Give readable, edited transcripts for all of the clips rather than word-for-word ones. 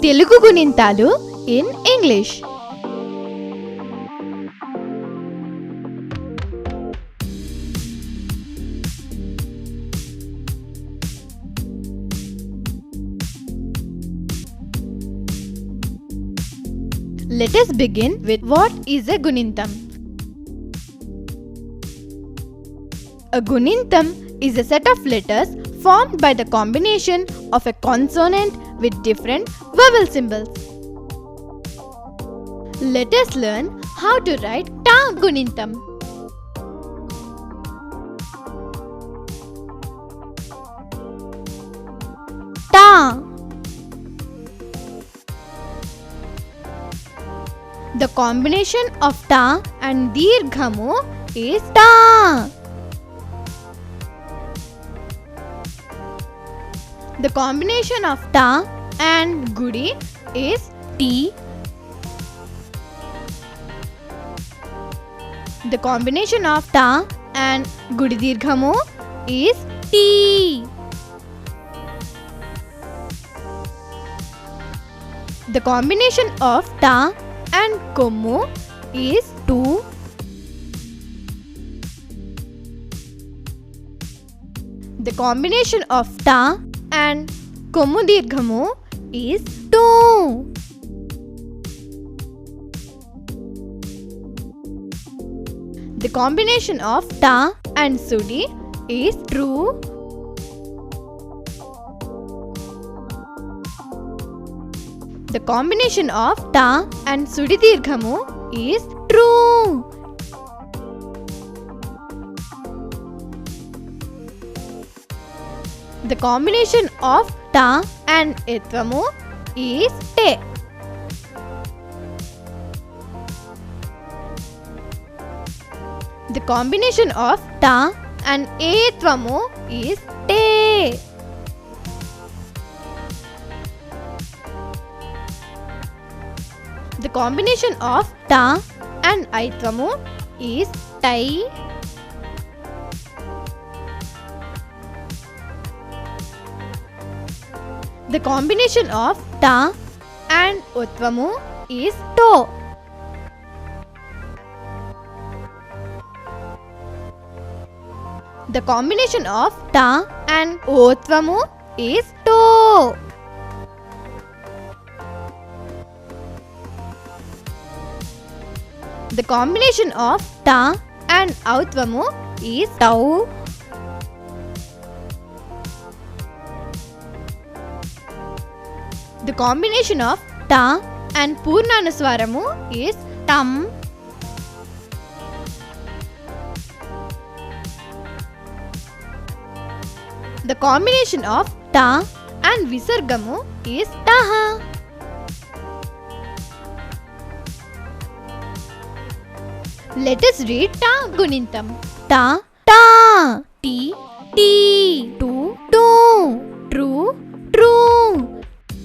తెలుగు గుణింతాలు in English. Let us begin with what is a gunintam. A gunintam is a set of letters formed by the combination of a consonant with different vowel symbols. Let us learn how to write ta gunintam. Ta. The combination of ta and dirghamu is ta. The combination of ta and gudi is ti. The combination of ta and gudi dirghamu is ti. The combination of ta and kommu is tu. The combination of ta and kommu dirghamu is tu. The combination of ta and sudi is true. The combination of ta and sudi dirghamu is true. The combination of ta and etvamu is te. The combination of ta and etvamu is te. The combination of ta and aitvamu is tai. The combination of ta and utvamu is to. The combination of ta and otvamu is to. The combination of ta and autvamu is tau. The combination of ta and purnanuswaramu is tam. The combination of ta and visargamu is taha. Let us read ta gunintam. Ta, ta, ti, ti, tu, tu, true, true,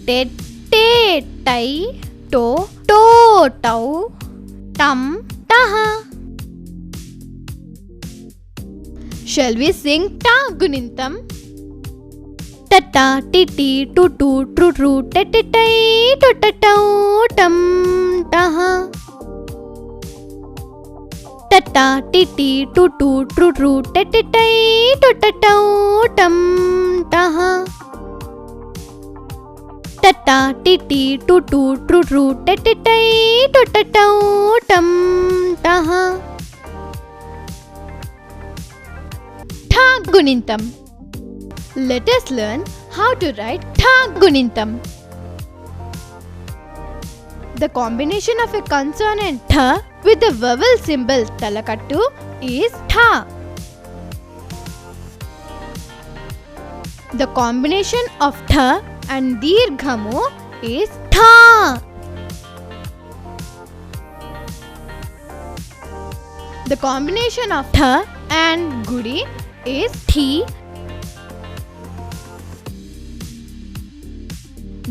tet, tet, tai, to, to, tau, tam, taha. Shall we sing ta gunintam? Tata, titi, tutu, tru, tru, tetitai, totatau, tam, taha. Tata, titi, tutu, tru, tru, tetitai, totatau, tam, taha. Tata, titi, tutu, tru, tru, tetitai, totatau, tam, taha. Tha gunintam. Let us learn how to write tha gunintam. The combination of a consonant tha with the vowel symbol talakattu is tha. The combination of tha and dirghamu is tha. The combination of tha and gudi is thi.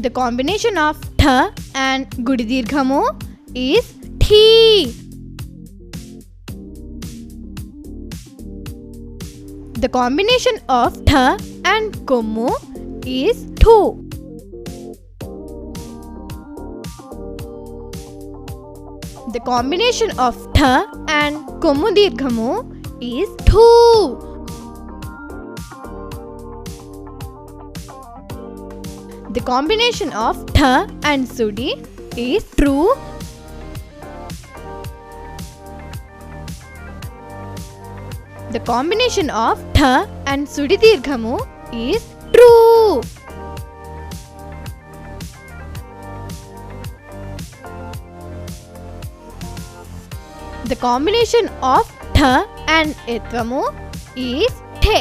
The combination of tha and gudi dirghamu is thi. The combination of tha and kommu is thu. The combination of tha and kommu dirghamu is thu. The combination of tha and sudi is true. The combination of tha and sudi dirghamu is true. The combination of tha and etvamu is the.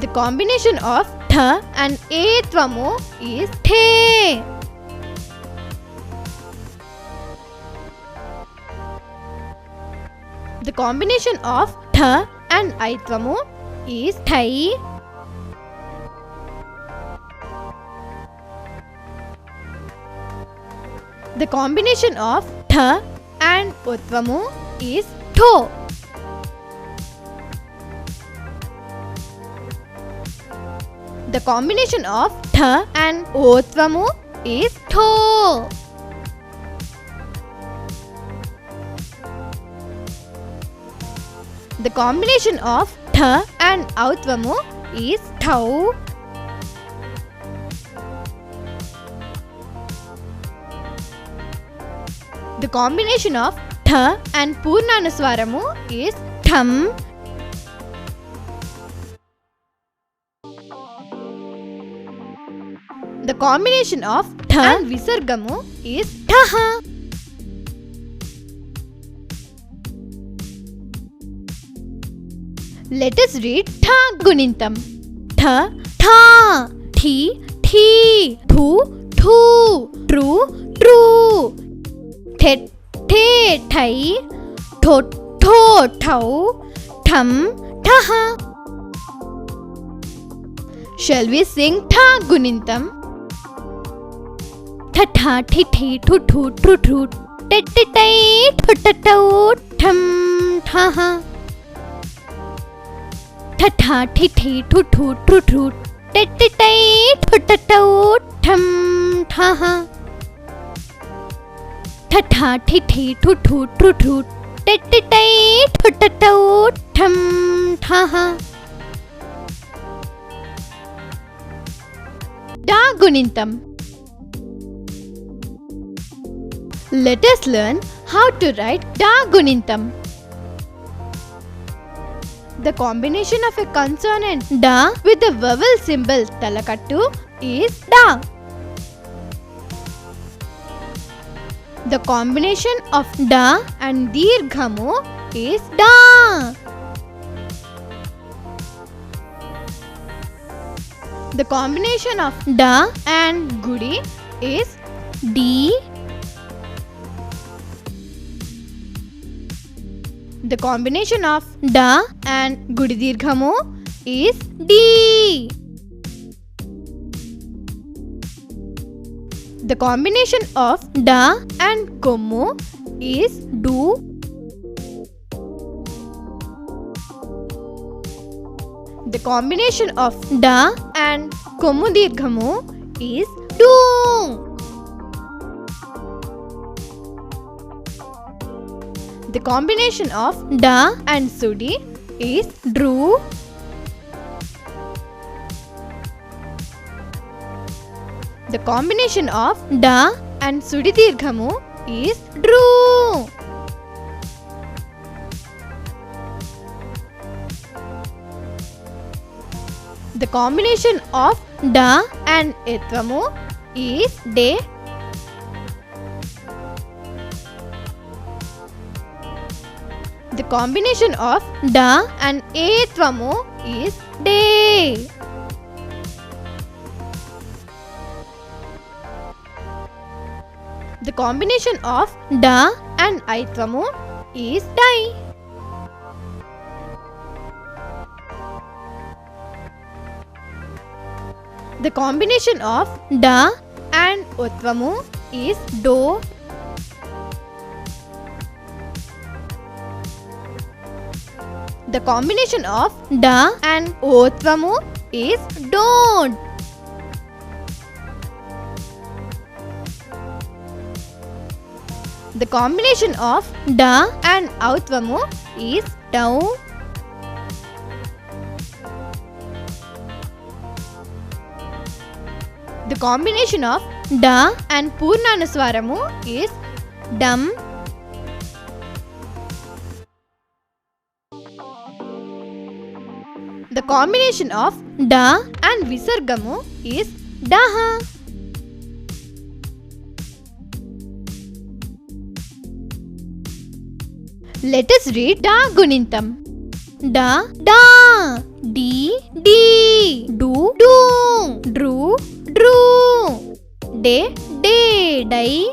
The combination of tha and etvamu is the. The combination of tha and aitvamu is thai. The combination of tha and utvamu is tho. The combination of tha and otvamu is tho. The combination of tha and autvamu is thau. The combination of tha and purnanuswaramu is tham. The combination of tha and visargamu is thaha. Let us read tha gunintam. Tha, tha, thi, thi, thu, thu, true, true. Thet, the, thai, thot, tho, thau, tham, thaha. Shall we sing tha gunintam? Tha, tha, thi, thi, thu, thu, tru, tru, tet, tet, tai, thot, tat, tau, tham, thaha. Tha, tha, thi, thi, thu, thu, tru, tru, tet, tet, tai, thot, tat, tau, tham, thaha. Tha, tha, thi, thi, thu, thu, tru, tru, tet, tet, tai, thot, tat, tau, tham, thaha. Da gunintam. Let us learn how to write da gunintam. The combination of a consonant da with the vowel symbol talakattu is da. The combination of da and dirghamu is da. The combination of da and gudi is di. The combination of da and gudi dirghamu is di. The combination of da and kommu is du. The combination of da and kommu dirghamu is do. The combination of da and sudi is dru. The combination of da and sudi dirghamu is dru. The combination of da and etvamu is de. The combination of da and etvamu is de. The combination of da and aitvamu is dai. The combination of da and utvamu is do. The combination of da and otvamu is don't. The combination of da and outvamu is dau. The combination of da and purnanuswaramu is dam. The combination of da and visargamu is daha. Let us read da gunintam. Da, da, di, di, do, do, dru, dru, de, de, dai,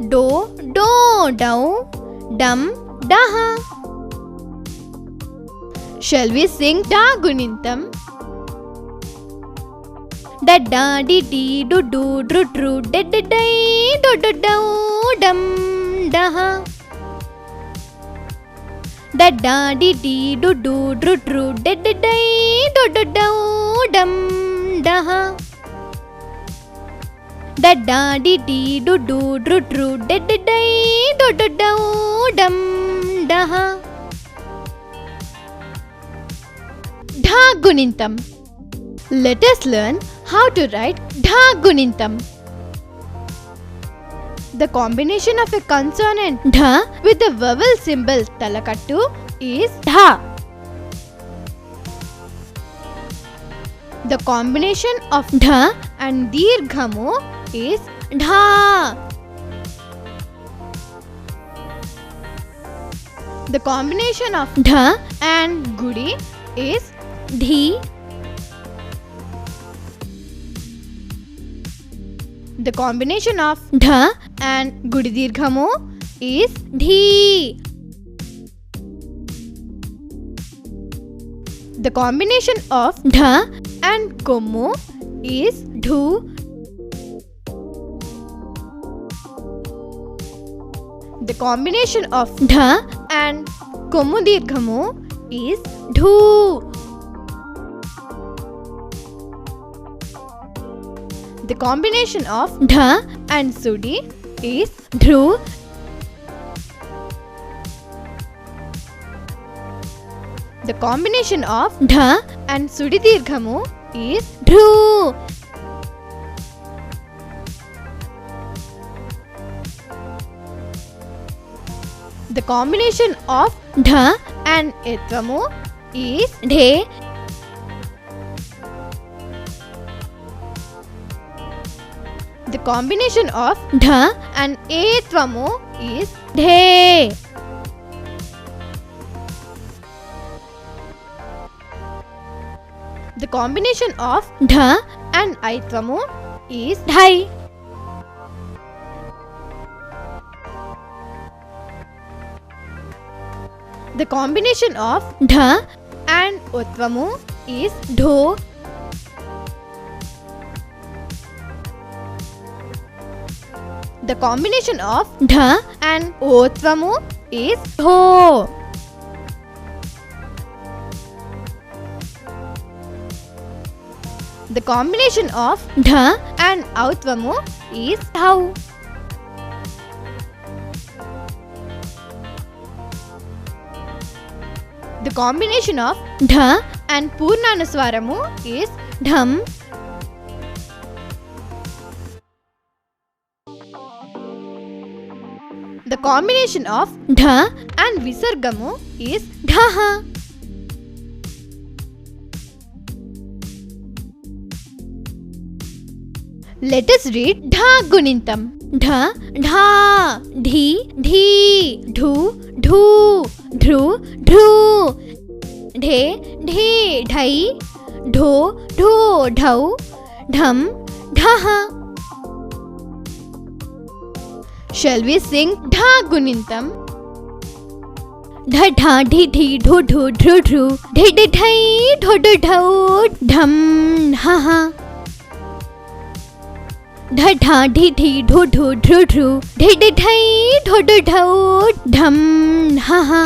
do, do, dau, dam, daha. Shall we sing da gunintam? Da da di di do do dru dru de de dai do do dau dam daha. Da da di di do do dru dru de de dai do do dau dam daha. Da da di di do do dru dru de de dai do do dau dam daha. Dha gunintam. Let us learn how to write dha gunintam. The combination of a consonant dha with the vowel symbol talakattu is dha. The combination of dha and dirghamu is dha. The combination of dha and gudi is dhi. The combination of dha and gudi dirghamu is dhi. The combination of dha and kommu is dhu. The combination of dha and kommu dirghamu is dhu. The combination of dha and sudi is dhru. The combination of dha and sudi dirghamu is dhru. The combination of dha and etvamu is dhe. The combination of dha and etvamu is dhe. The combination of dha and aitvamu is dhai. The combination of dha and utvamu is dho. The combination of dha and otvamu is dho. The combination of dha and outvamu is dhau. The combination of dha and purnanuswaramu is dham. The combination of dha and visargamu is dhaha. Let us read dha gunintam. Dha, dha, dhi, dhi, dhu, dhu, dhru, dhru, dhe, dhe, dhai, dho, dho, dhau, dham, dhaha. Shall we sing dha gunintam? Dha dha dhi dhi dho dho dhru dhru dhe dhe dhai dho dho dhau dham ha ha. Dha dha dhi dhi dho dho dhru dhru dhe dhe dhai dho dho dhau dham ha ha.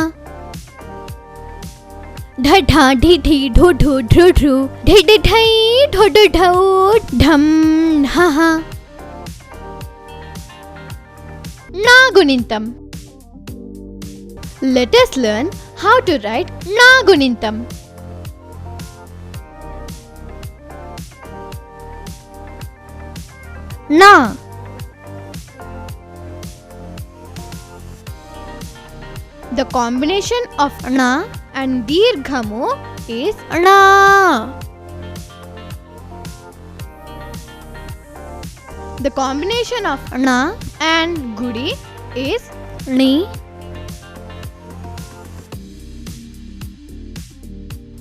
Dha dha dhi dhi dho dho dhru dhru dhe dhe dhai dho dho dhau dham ha ha. na gunintam. Let us learn how to write na gunintam. Na. The combination of na and dirghamu is na. The combination of na and gudi is ni.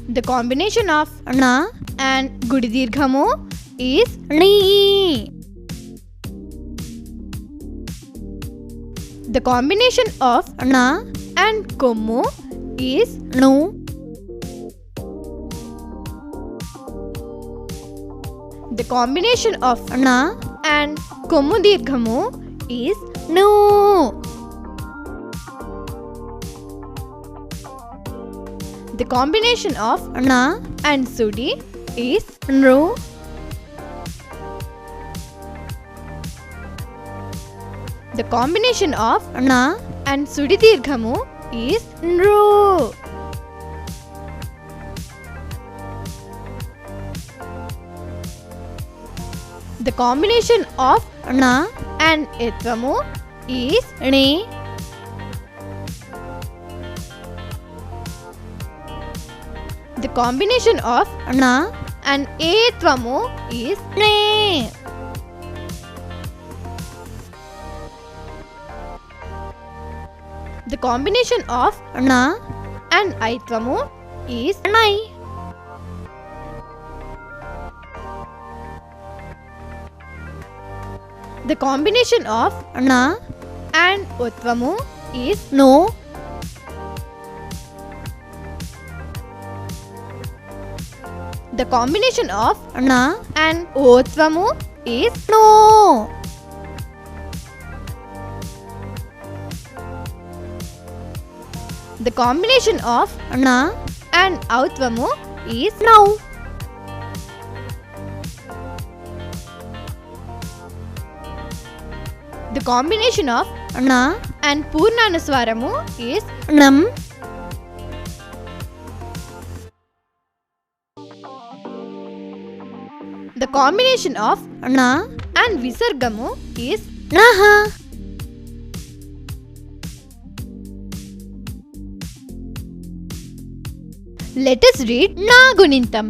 The combination of na and gudi dirghamu is ni. The combination of na and kommu is nu. The combination of na and kommu dirghamu is nu. The combination of na and sudi is nru. The combination of na and sudi dirghamu is nru. The combination of na and etvamu is ne. The combination of na and etvamu is ne. The combination of na and aitvamu is nai. The combination of na and utvamu is no. The combination of na and otvamu is no. The combination of na and autvamu is now. The combination of na and purnanuswaramu is nam. The combination of na and visargamu is naha. Let us read na gunintam.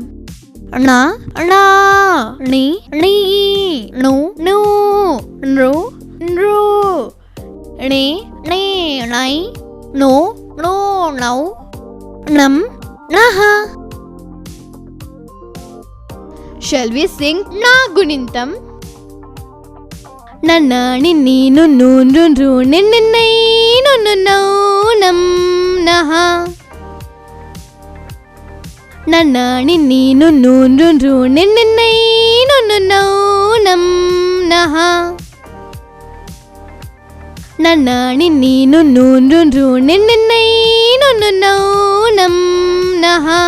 Na, na, ni, ni, nu, nu, nru, nru, ni, ni, nai, no, no, nau, nam, naha. Shall we sing na gunintam? Nanna, ninni, nunnu, nrunru, ninninnai, nunnunau, nam, naha. Nanna, ninni, nunnu, nrunru, ninninnai, nunnunau, nam, naha. Nanna, ninni, nunnu, nrunru, ninninnai, nunnunau, nam, naha.